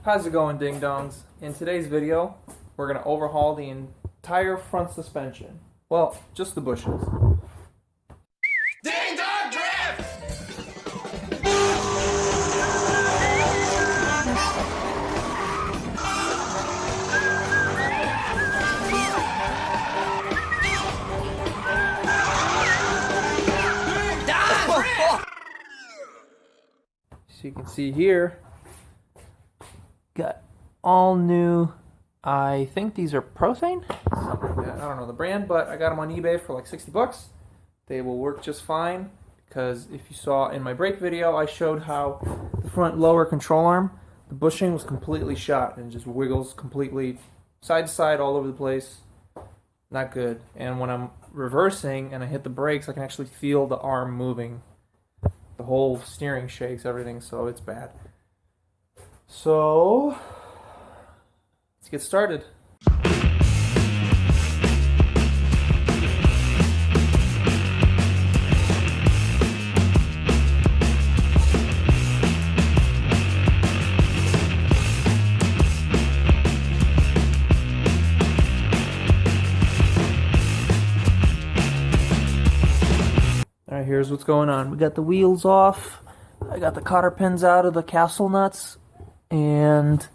How's it going, ding dongs? In today's video, we're going to overhaul the entire front suspension. Well, just the bushes. Ding dong drift! So you can see here, got all new, I think these are Prothane? Something like that. I don't know the brand, but I got them on eBay for like 60 bucks. They will work just fine, because if you saw in my brake video, I showed how the front lower control arm, the bushing was completely shot and just wiggles completely side to side all over the place. Not good. And when I'm reversing and I hit the brakes, I can actually feel the arm moving. The whole steering shakes, everything, so it's bad. So, let's get started. Alright, here's what's going on. We got the wheels off. I got the cotter pins out of the castle nuts. And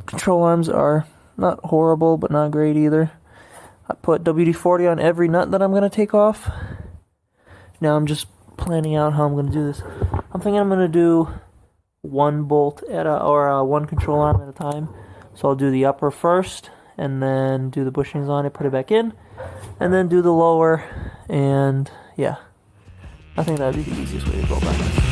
control arms are not horrible, but not great either. I put WD-40 on every nut that I'm going to take off. Now I'm just planning out how I'm going to do this. I'm thinking I'm going to do one bolt at one control arm at a time. So I'll do the upper first, and then do the bushings on it, put it back in, and then do the lower, and yeah. I think that would be the easiest way to go about this.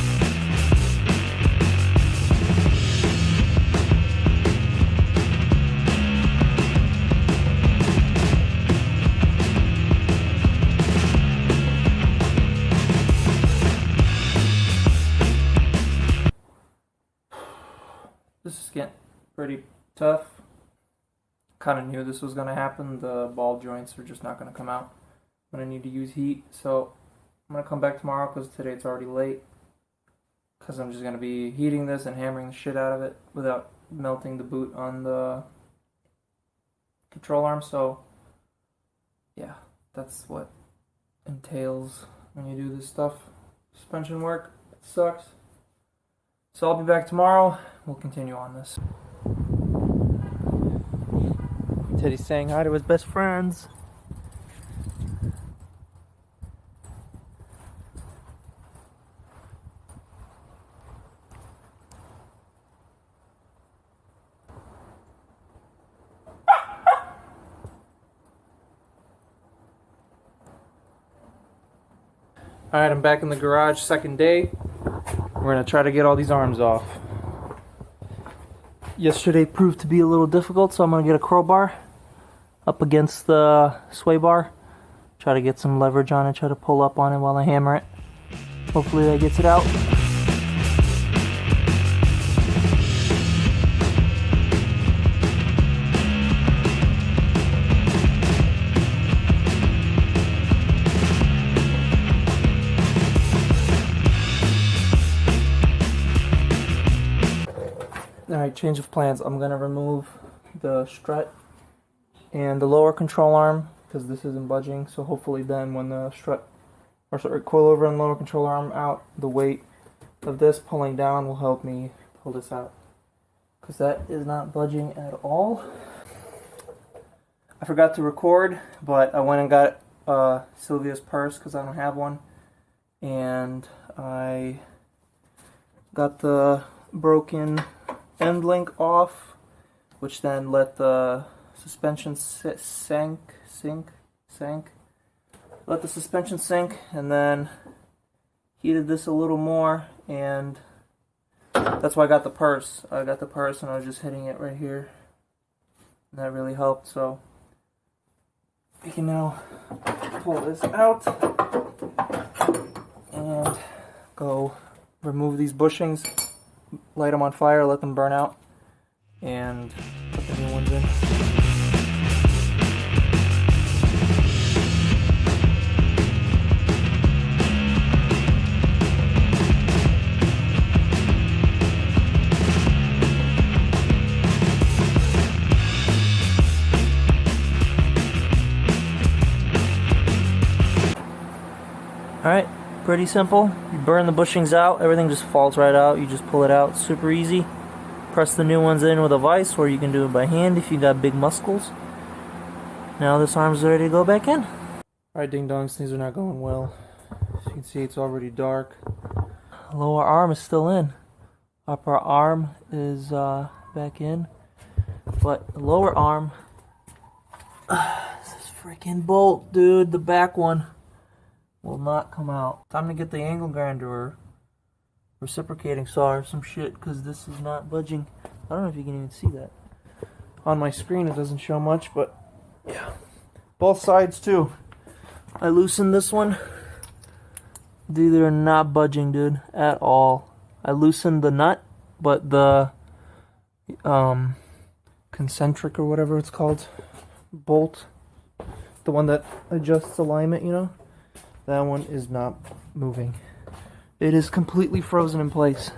This is getting pretty tough. Kind of knew this was going to happen. The ball joints are just not going to come out. I'm going to need to use heat. So I'm going to come back tomorrow because today it's already late. Because I'm just going to be heating this and hammering the shit out of it without melting the boot on the control arm. So yeah, that's what entails when you do this stuff. Suspension work, it sucks. So I'll be back tomorrow. We'll continue on this. Teddy's saying hi to his best friends. Alright, I'm back in the garage, second day. We're going to try to get all these arms off. Yesterday proved to be a little difficult, so I'm going to get a crowbar up against the sway bar. Try to get some leverage on it, try to pull up on it while I hammer it. Hopefully that gets it out. Alright, change of plans. I'm going to remove the strut and the lower control arm because this isn't budging. So hopefully then when the coilover and lower control arm out, the weight of this pulling down will help me pull this out. Because that is not budging at all. I forgot to record, but I went and got Sylvia's purse because I don't have one. And I got the broken end link off, which then let the suspension sink. Let the suspension sink, and then heated this a little more, and that's why I got the purse. I got the purse and I was just hitting it right here, and that really helped. So we can now pull this out and go remove these bushings. Light them on fire, let them burn out, and put the new ones in. Pretty simple. You burn the bushings out, everything just falls right out. You just pull it out, super easy. Press the new ones in with a vise, or you can do it by hand if you got big muscles. Now this arm's ready to go back in. Alright, ding dongs, things are not going well. As you can see, it's already dark. Lower arm is still in. Upper arm is back in. But the lower arm, this freaking bolt, dude, the back one, will not come out. Time to get the angle grinder or reciprocating saw or some shit, because this is not budging. I don't know if you can even see that. On my screen it doesn't show much, but yeah. Both sides too. I loosened this one. Dude, they're not budging, dude, at all. I loosened the nut, but the concentric or whatever it's called bolt, the one that adjusts alignment, you know, that one is not moving. It is completely frozen in place,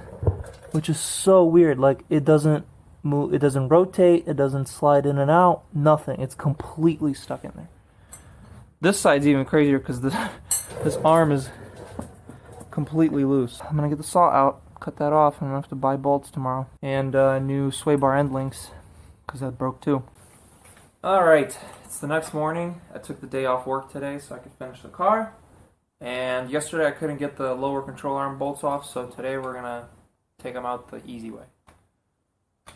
which is so weird. Like, it doesn't move, it doesn't rotate, it doesn't slide in and out, nothing. It's completely stuck in there. This side's even crazier because this arm is completely loose. I'm gonna get the saw out, cut that off, and I'm gonna have to buy bolts tomorrow. And new sway bar end links, because that broke too. Alright, it's the next morning. I took the day off work today so I could finish the car. And yesterday I couldn't get the lower control arm bolts off, so today we're gonna take them out the easy way.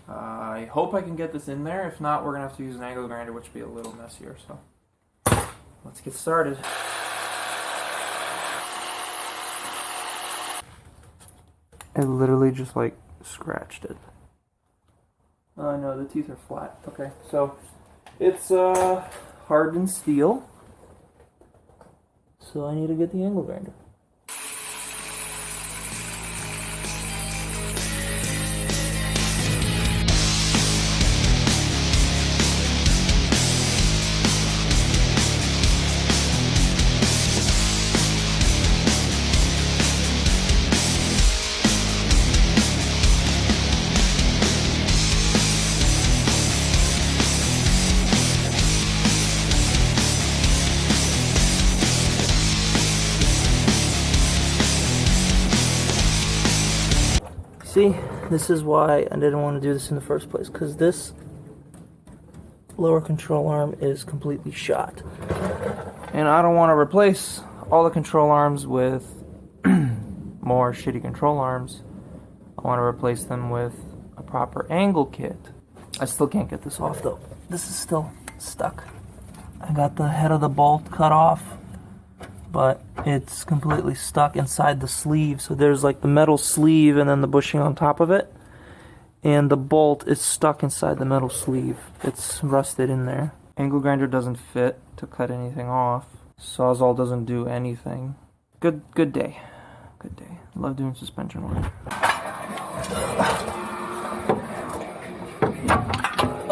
I hope I can get this in there. If not, we're gonna have to use an angle grinder, which would be a little messier, so let's get started. I literally just like scratched it. Oh no, the teeth are flat. Okay, so it's hardened steel. So I need to get the angle grinder. See, this is why I didn't want to do this in the first place, because this lower control arm is completely shot. And I don't want to replace all the control arms with more shitty control arms. I want to replace them with a proper angle kit. I still can't get this off though. This is still stuck. I got the head of the bolt cut off, but it's completely stuck inside the sleeve. So there's like the metal sleeve and then the bushing on top of it. And the bolt is stuck inside the metal sleeve. It's rusted in there. Angle grinder doesn't fit to cut anything off. Sawzall doesn't do anything. Good day. Good day. Love doing suspension work.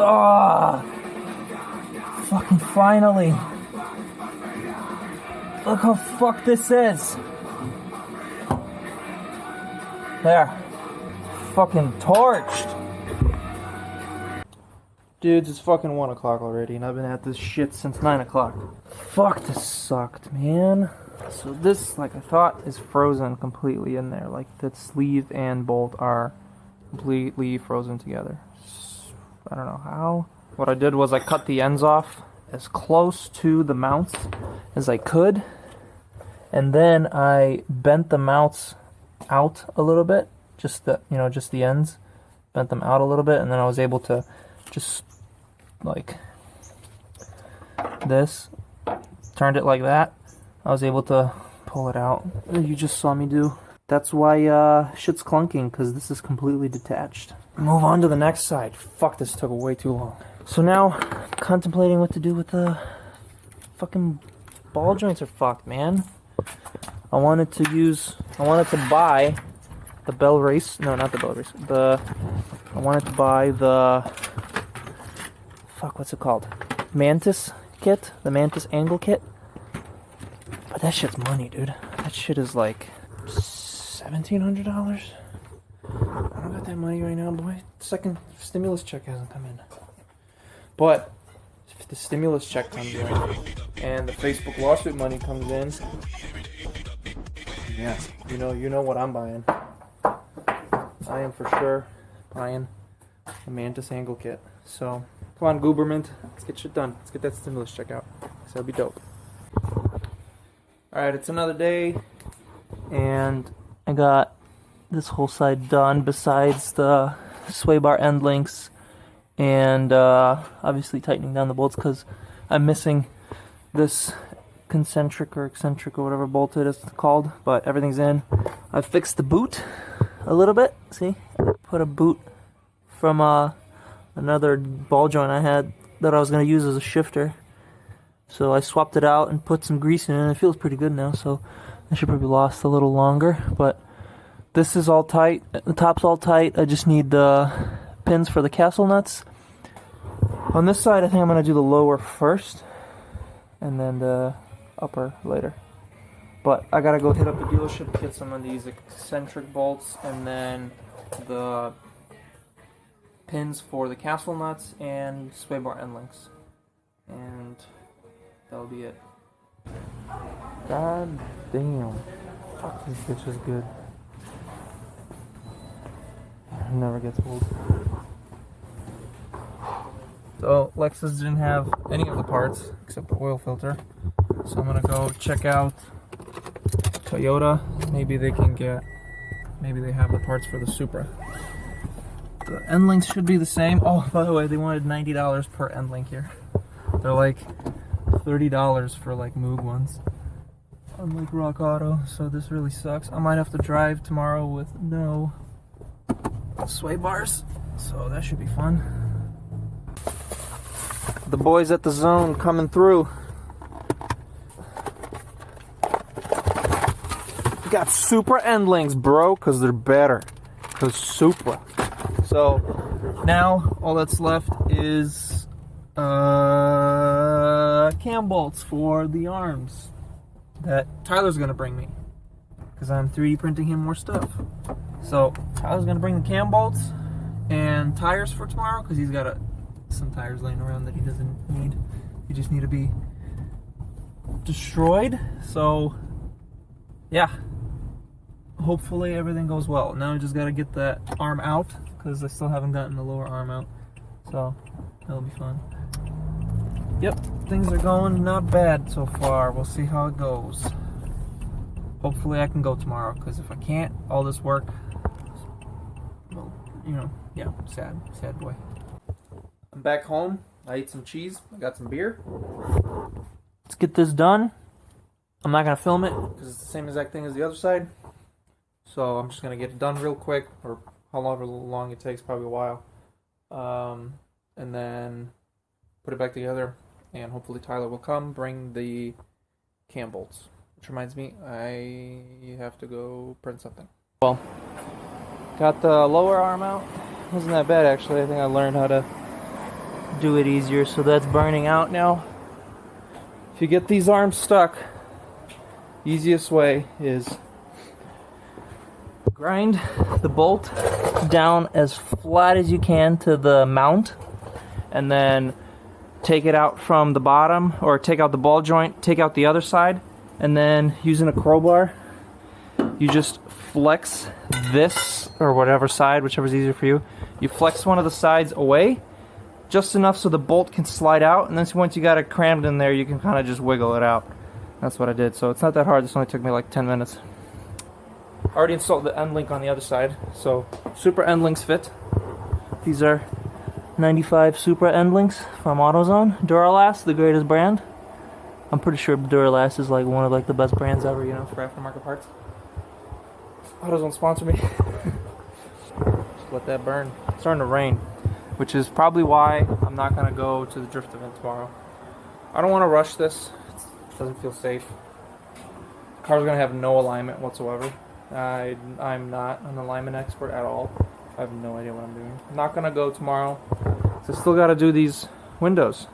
Ah! Fucking finally! Look how fucked this is. There. Fucking torched. Dudes, it's fucking 1 o'clock already, and I've been at this shit since 9 o'clock. Fuck, this sucked, man. So this, like I thought, is frozen completely in there. Like, the sleeve and bolt are completely frozen together. I don't know how. What I did was I cut the ends off as close to the mounts as I could, and then I bent the mounts out a little bit, just the ends, bent them out a little bit, and then I was able to just like this, turned it like that. I was able to pull it out. You just saw me do. That's why shit's clunking, because this is completely detached. Move on to the next side. Fuck, this took way too long. So now, contemplating what to do with the fucking ball joints are fucked, man. I wanted to buy the bell race. No, not the bell race. I wanted to buy the, fuck, what's it called? Mantis kit? The Mantis angle kit? But that shit's money, dude. That shit is like $1,700. I don't got that money right now, boy. Second stimulus check hasn't come in. But if the stimulus check comes in and the Facebook lawsuit money comes in, Yeah, you know what I'm buying. I am for sure buying a Mantis angle kit. So, come on, Gooberman, let's get shit done. Let's get that stimulus check out. So that'll be dope. Alright, it's another day, and I got this whole side done besides the sway bar end links and obviously tightening down the bolts because I'm missing this concentric or eccentric or whatever bolt it is called, but everything's in. I fixed the boot a little bit. See, I put a boot from another ball joint I had that I was going to use as a shifter. So I swapped it out and put some grease in it, and it feels pretty good now, so I should probably last a little longer. But this is all tight, the top's all tight. I just need the pins for the castle nuts. On this side, I think I'm going to do the lower first, and then the upper later. But I gotta go hit up the dealership to get some of these eccentric bolts, and then the pins for the castle nuts and sway bar end links. And that'll be it. God damn. Fuck, this bitch is good. It never gets old. So, Lexus didn't have any of the parts except the oil filter. So I'm gonna go check out Toyota. Maybe they have the parts for the Supra. The end links should be the same. Oh, by the way, they wanted $90 per end link here. They're like $30 for like Moog ones. Unlike Rock Auto, so this really sucks. I might have to drive tomorrow with no sway bars, so that should be fun. The boys at the zone coming through. Got Supra end links, bro, because they're better. Because Supra. So now all that's left is cam bolts for the arms that Tyler's gonna bring me, because I'm 3D printing him more stuff. So Tyler's gonna bring the cam bolts and tires for tomorrow, because he's got some tires laying around that he doesn't need. He just need to be destroyed. So yeah, hopefully everything goes well. Now I just gotta get that arm out, because I still haven't gotten the lower arm out. So that'll be fun. Yep, things are going not bad so far. We'll see how it goes. Hopefully I can go tomorrow, because if I can't, all this work, well, you know, yeah, sad boy. I'm back home. I ate some cheese. I got some beer. Let's get this done. I'm not going to film it, because it's the same exact thing as the other side. So I'm just going to get it done real quick, or however long it takes, probably a while. And then put it back together, and hopefully Tyler will come, bring the cam bolts. Which reminds me, I have to go print something. Well, got the lower arm out. Wasn't that bad, actually. I think I learned how to do it easier, so that's burning out now. If you get these arms stuck, easiest way is grind the bolt down as flat as you can to the mount, and then take it out from the bottom, or take out the ball joint, take out the other side, and then using a crowbar, you just flex this, or whatever side, whichever's easier for you. You flex one of the sides away, just enough so the bolt can slide out, and then once you got it crammed in there, you can kind of just wiggle it out. That's what I did, so it's not that hard. This only took me like 10 minutes. I already installed the end link on the other side, so Supra end links fit. These are 95 Supra end links from AutoZone. Duralast, the greatest brand. I'm pretty sure Duralast is like one of like the best brands ever, you know, for aftermarket parts. AutoZone sponsor me. Just let that burn. It's starting to rain, which is probably why I'm not gonna go to the drift event tomorrow. I don't want to rush this. It doesn't feel safe. The car's gonna have no alignment whatsoever. I'm not an alignment expert at all. I have no idea what I'm doing. I'm not gonna go tomorrow, so I still gotta do these windows.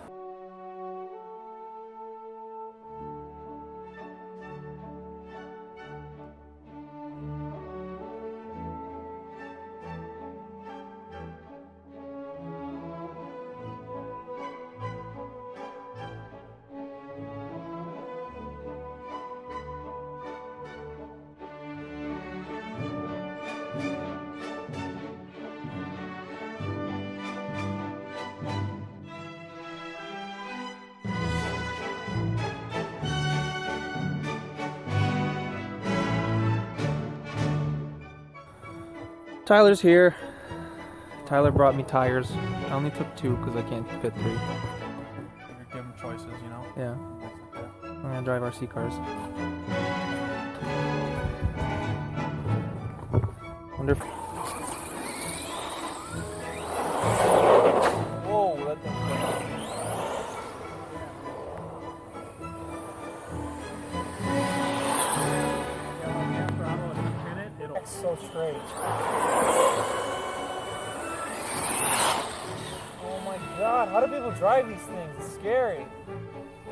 Tyler's here. Tyler brought me tires. I only took 2 because I can't fit 3. You're giving choices, you know? Yeah. I'm gonna drive RC cars. Wonder if... Whoa, that thing's It's so straight. Oh my god, how do people drive these things? It's scary.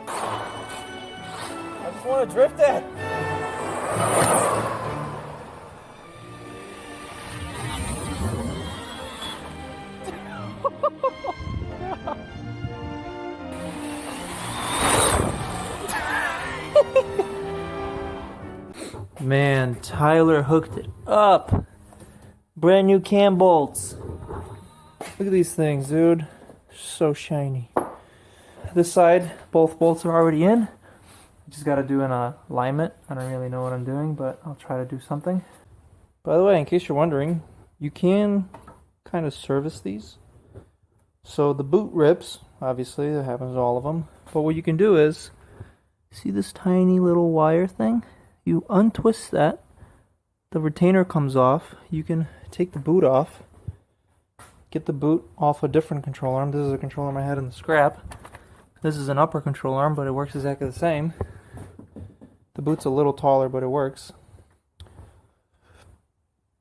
I just want to drift it. Man, Tyler hooked it up. Brand new cam bolts. Look at these things, dude. So shiny. This side, both bolts are already in. Just got to do an alignment. I don't really know what I'm doing, but I'll try to do something. By the way, in case you're wondering, you can kind of service these. So the boot rips, obviously, that happens to all of them. But what you can do is, see this tiny little wire thing? You untwist that, the retainer comes off, you can take the boot off, get the boot off a different control arm. This is a control arm I had in the scrap. This is an upper control arm, but it works exactly the same. The boot's a little taller, but it works.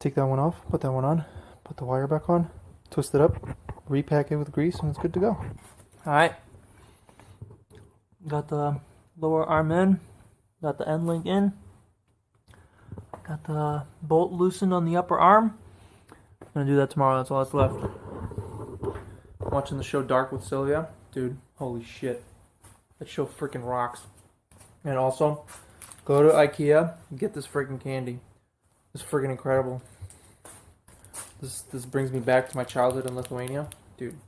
Take that one off, put that one on, put the wire back on, twist it up, repack it with grease, and it's good to go. Alright. Got the lower arm in, got the end link in. Got the bolt loosened on the upper arm. I'm gonna do that tomorrow, that's all that's left. Watching the show Dark with Sylvia. Dude, holy shit. That show freaking rocks. And also, go to IKEA and get this freaking candy. It's freaking incredible. This brings me back to my childhood in Lithuania. Dude.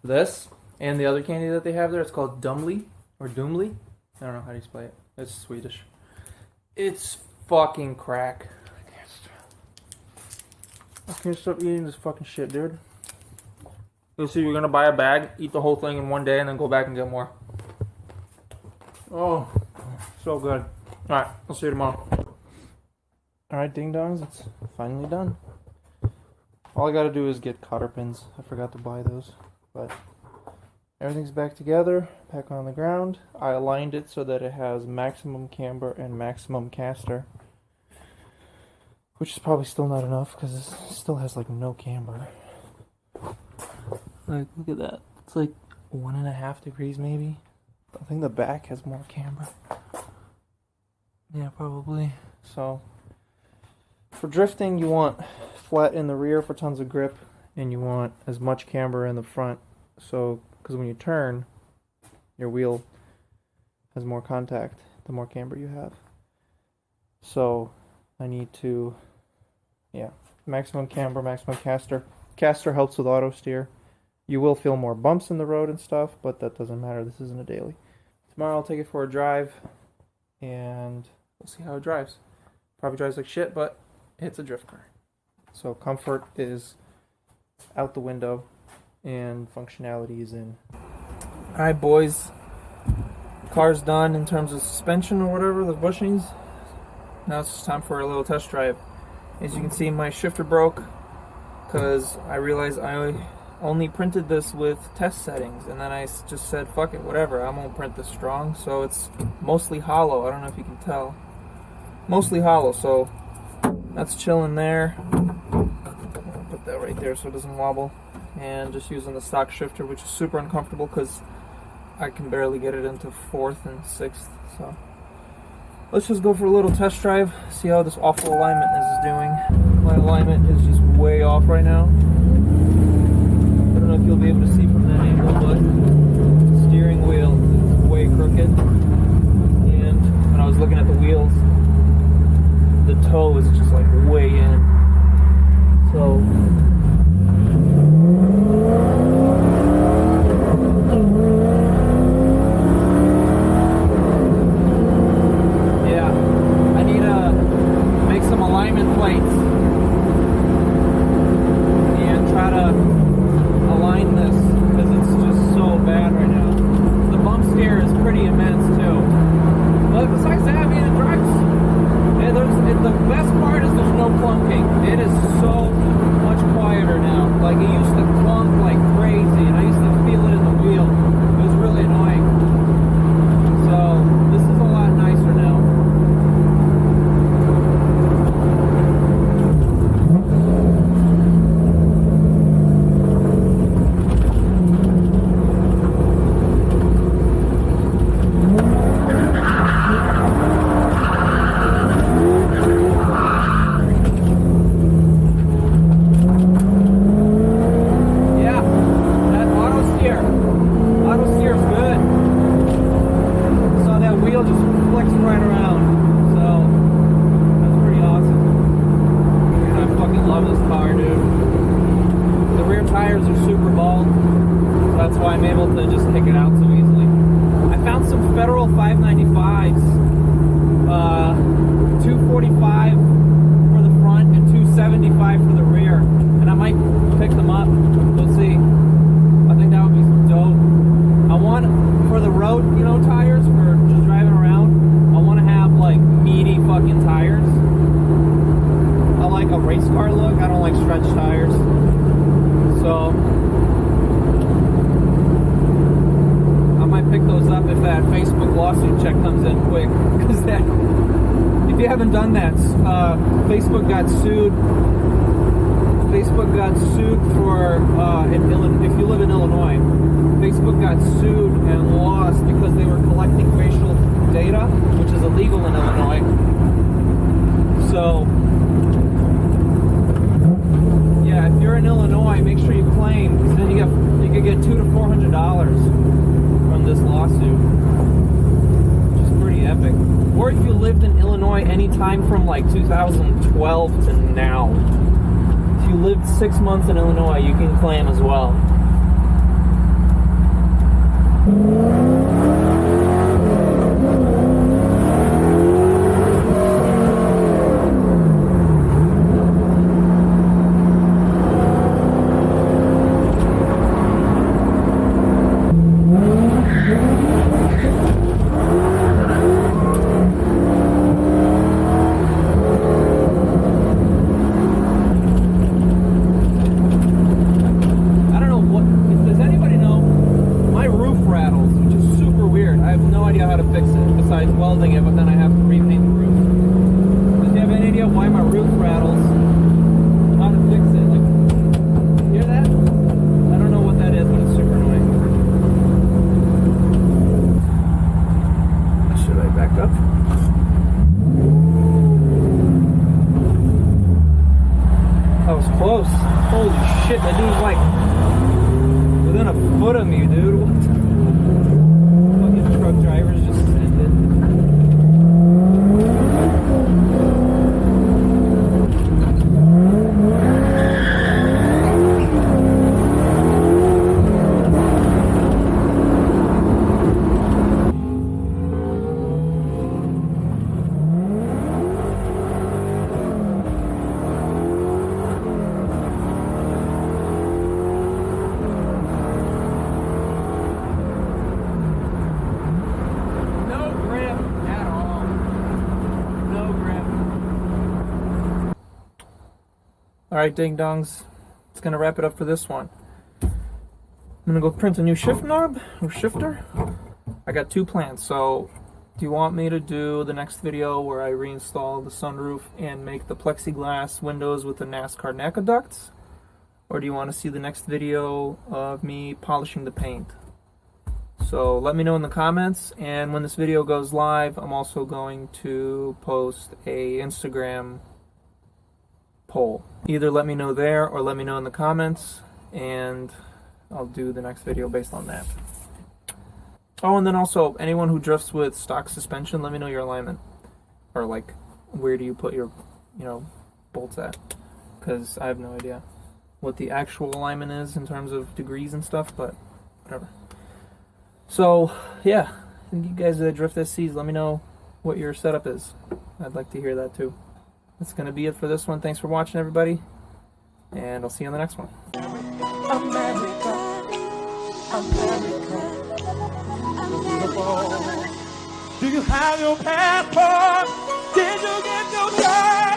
This, and the other candy that they have there, it's called Dumli, or Dumli. I don't know how to spell it. It's Swedish. It's fucking crack. I can't stop eating this fucking shit, dude. You see, you're gonna buy a bag, eat the whole thing in one day, and then go back and get more. Oh, so good. Alright, I'll see you tomorrow. Alright, ding dongs, it's finally done. All I gotta do is get cotter pins. I forgot to buy those, but everything's back together, back on the ground. I aligned it so that it has maximum camber and maximum caster. Which is probably still not enough because it still has like no camber. Like, look at that. It's like 1.5 degrees maybe. I think the back has more camber. Yeah, probably. So, for drifting, you want flat in the rear for tons of grip, and you want as much camber in the front. So, because when you turn, your wheel has more contact, the more camber you have. So, I need to, yeah, maximum camber, maximum caster. Caster helps with auto steer. You will feel more bumps in the road and stuff, but that doesn't matter. This isn't a daily. Tomorrow I'll take it for a drive, and we'll see how it drives. Probably drives like shit, but it's a drift car. So comfort is out the window, and functionality is in. Alright, boys. Car's done in terms of suspension or whatever, the bushings. Now it's just time for a little test drive. As you can see, my shifter broke because I realized I only printed this with test settings, and then I just said, fuck it, whatever, I'm gonna print this strong. So it's mostly hollow. I don't know if you can tell. Mostly hollow, so that's chilling there. Put that right there so it doesn't wobble. And just using the stock shifter, which is super uncomfortable because I can barely get it into 4th and 6th. So let's just go for a little test drive, see how this awful alignment is doing. My alignment is just way off right now. I don't know if you'll be able to see from that angle, but the steering wheel is way crooked. And when I was looking at the wheels, the toe is just like way in. So yeah, I need to make some alignment plates. to just kick it out so easily. I found some federal 595s, 245 for the front and 275 for the rear, and I might pick them up. We'll see. I think that would be dope. I want, for the road, you know, tires for just driving around, I want to have like meaty fucking tires. I like a race car look. I don't like stretch tires. So I might pick those up if that Facebook lawsuit check comes in quick. Because that, if you haven't done that, Facebook got sued. Facebook got sued for if you live in Illinois, Facebook got sued and lost because they were collecting facial data, which is illegal in Illinois. So yeah, if you're in Illinois, make sure you claim, because then you could get $200 to $400 from this lawsuit, which is pretty epic. Or if you lived in Illinois anytime from like 2012 to now, if you lived 6 months in Illinois, you can claim as well. Close. Holy shit, that dude's like within a foot of me, dude. What the fucking truck drivers just ended. Alright, ding dongs, it's gonna wrap it up for this one. I'm gonna go print a new shift knob or shifter. I got two plans. So do you want me to do the next video where I reinstall the sunroof and make the plexiglass windows with the NASCAR NACA ducts? Or do you want to see the next video of me polishing the paint? So let me know in the comments, and when this video goes live, I'm also going to post a Instagram poll. Either let me know there or let me know in the comments, and I'll do the next video based on that. Oh, and then also, anyone who drifts with stock suspension, let me know your alignment. Or like, where do you put your, bolts at? Because I have no idea what the actual alignment is in terms of degrees and stuff, but whatever. So, yeah, you guys that drift SCs, let me know what your setup is. I'd like to hear that too. That's going to be it for this one. Thanks for watching, everybody, and I'll see you on the next one. America, America. Do you have your passport? Did you get your driver's